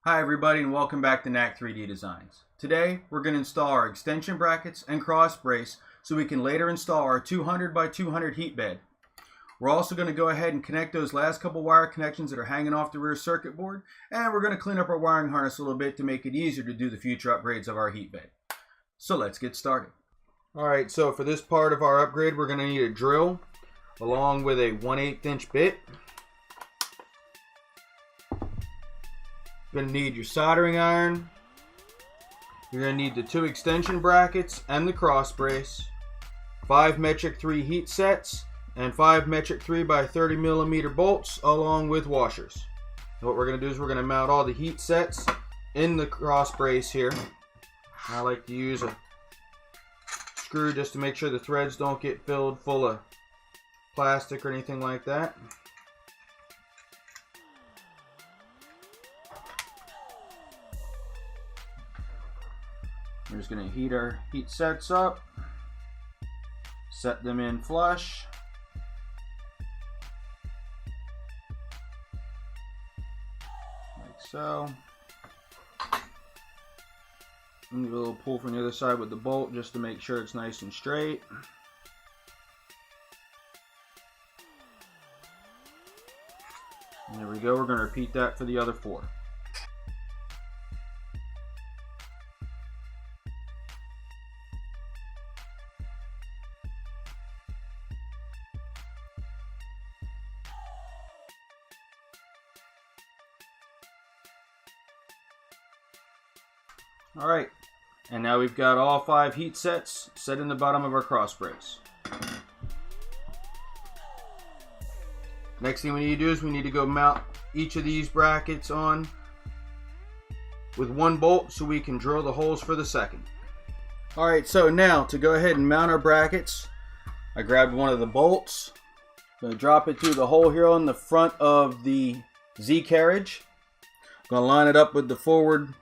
Hi everybody and welcome back to E3D Designs. Today we're going to install our extension brackets and cross brace so we can later install our 200 by 200 heat bed. We're also going to go ahead and connect those last couple wire connections that are hanging off the rear circuit board, and we're going to clean up our wiring harness a little bit to make it easier to do the future upgrades of our heat bed. So let's get started. Alright, so for this part of our upgrade we're going to need a drill along with a 1/8 inch bit. You're going to need your soldering iron. You're going to need the 2 extension brackets and the cross brace, 5 metric 3 heat sets, and 5 metric 3 by 30 millimeter bolts along with washers. And what we're going to do is we're going to mount all the heat sets in the cross brace here. I like to use a screw just to make sure the threads don't get filled full of plastic or anything like that. We're just going to heat our heat sets up, set them in flush. Like so. And give a little pull from the other side with the bolt just to make sure it's nice and straight. And there we go, we're going to repeat that for the other 4. Alright, and now we've got all 5 heat sets set in the bottom of our cross brace. Next thing we need to do is we need to go mount each of these brackets on with 1 bolt so we can drill the holes for the second. Alright, so now to go ahead and mount our brackets, I grabbed one of the bolts. I'm going to drop it through the hole here on the front of the Z-Carriage. I'm going to line it up with the forward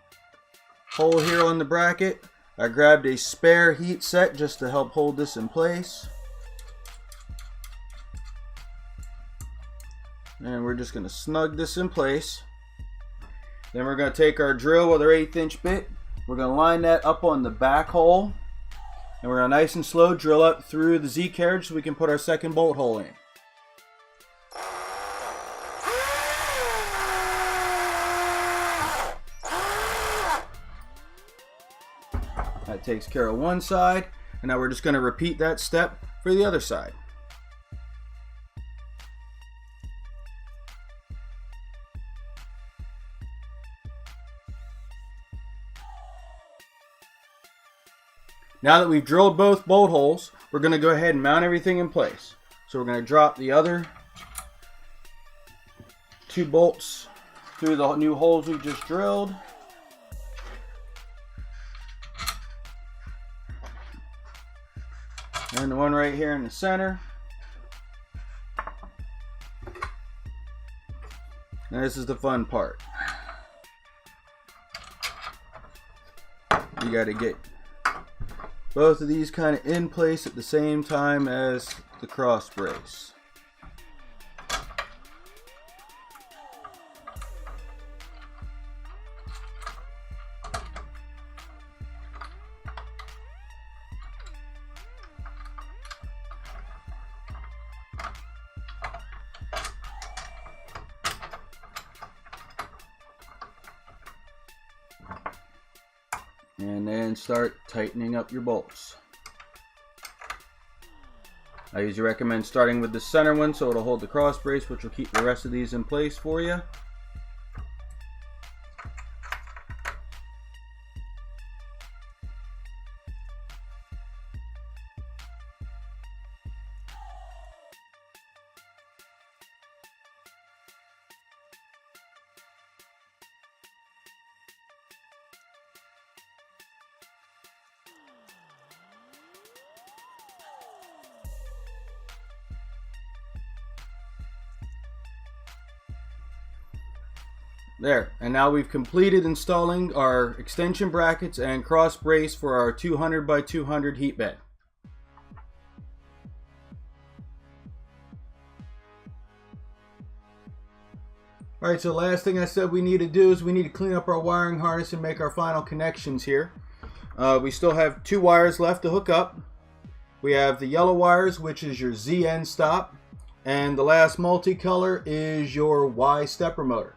hole here on the bracket. I grabbed a spare heat set just to help hold this in place. And we're just going to snug this in place. Then we're going to take our drill with our 1/8 inch bit. We're going to line that up on the back hole. And we're going to nice and slow drill up through the Z-Carriage so we can put our second bolt hole in. That takes care of one side, and now we're just going to repeat that step for the other side. Now that we've drilled both bolt holes, we're going to go ahead and mount everything in place. So we're going to drop the other 2 bolts through the new holes we just drilled. And the one right here in the center. Now this is the fun part. You got to get both of these kind of in place at the same time as the cross brace. And then start tightening up your bolts. I usually recommend starting with the center one so it'll hold the cross brace, which will keep the rest of these in place for you. There, and now we've completed installing our extension brackets and cross brace for our 200 by 200 heat bed. Alright, so the last thing I said we need to do is we need to clean up our wiring harness and make our final connections here. We still have 2 wires left to hook up. We have the yellow wires, which is your Z end stop, and the last multicolor is your Y stepper motor.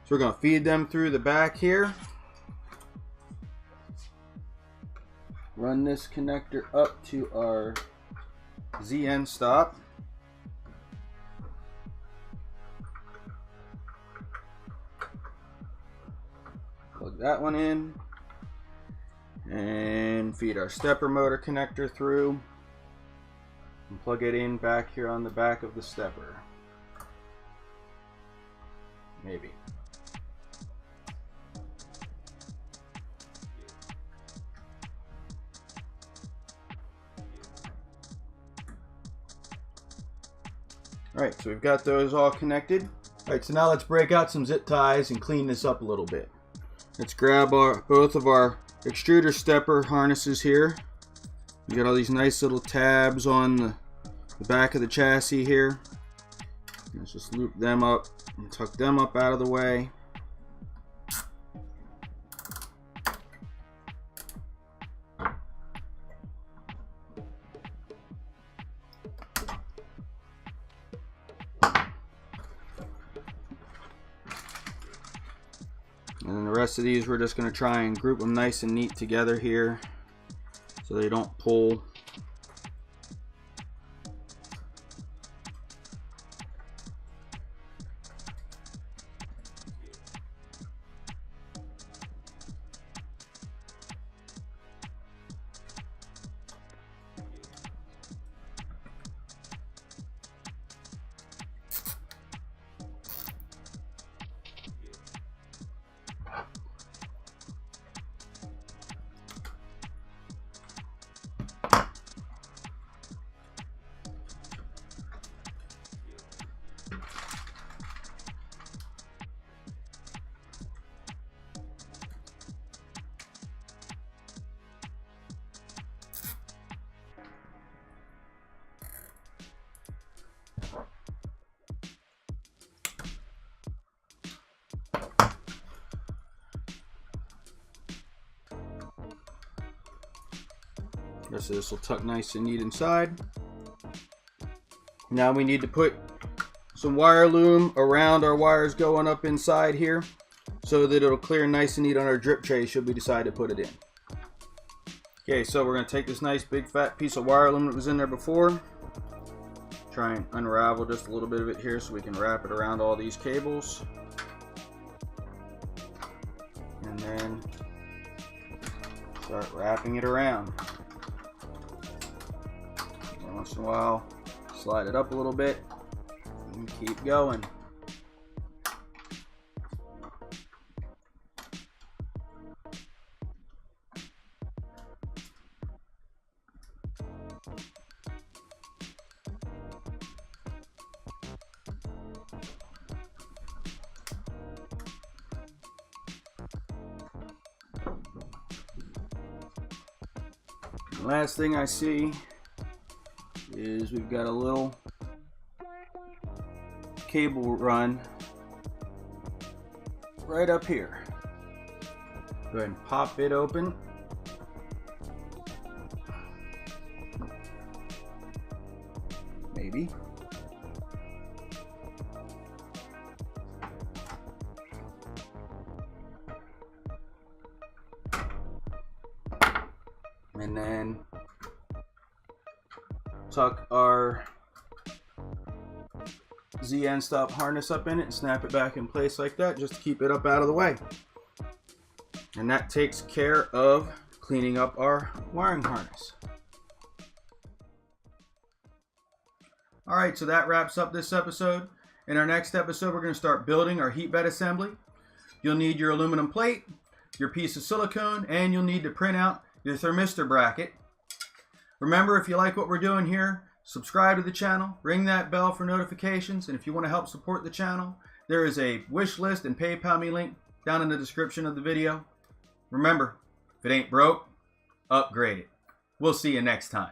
So we're going to feed them through the back here. Run this connector up to our Z end stop. Plug that one in. And feed our stepper motor connector through and plug it in back here on the back of the stepper. Maybe. Alright, so we've got those all connected. Alright, so now let's break out some zip ties and clean this up a little bit. Let's grab both of our extruder stepper harnesses here. You got all these nice little tabs on the back of the chassis here. Let's just loop them up and tuck them up out of the way. And then the rest of these we're just going to try and group them nice and neat together here so they don't pull. So this will tuck nice and neat inside. Now we need to put some wire loom around our wires going up inside here so that it'll clear nice and neat on our drip tray should we decide to put it in. Okay, so we're going to take this nice big fat piece of wire loom that was in there before, try and unravel just a little bit of it here so we can wrap it around all these cables, and then start wrapping it around. Once in a while, slide it up a little bit and keep going. The last thing I see is we've got a little cable run right up here. Go ahead and pop it open. Maybe. And then tuck our Z end stop harness up in it and snap it back in place like that just to keep it up out of the way. And that takes care of cleaning up our wiring harness. Alright, so that wraps up this episode. In our next episode, we're going to start building our heat bed assembly. You'll need your aluminum plate, your piece of silicone, and you'll need to print out your thermistor bracket. Remember, if you like what we're doing here, subscribe to the channel, ring that bell for notifications, and if you want to help support the channel, there is a wish list and PayPal me link down in the description of the video. Remember, if it ain't broke, upgrade it. We'll see you next time.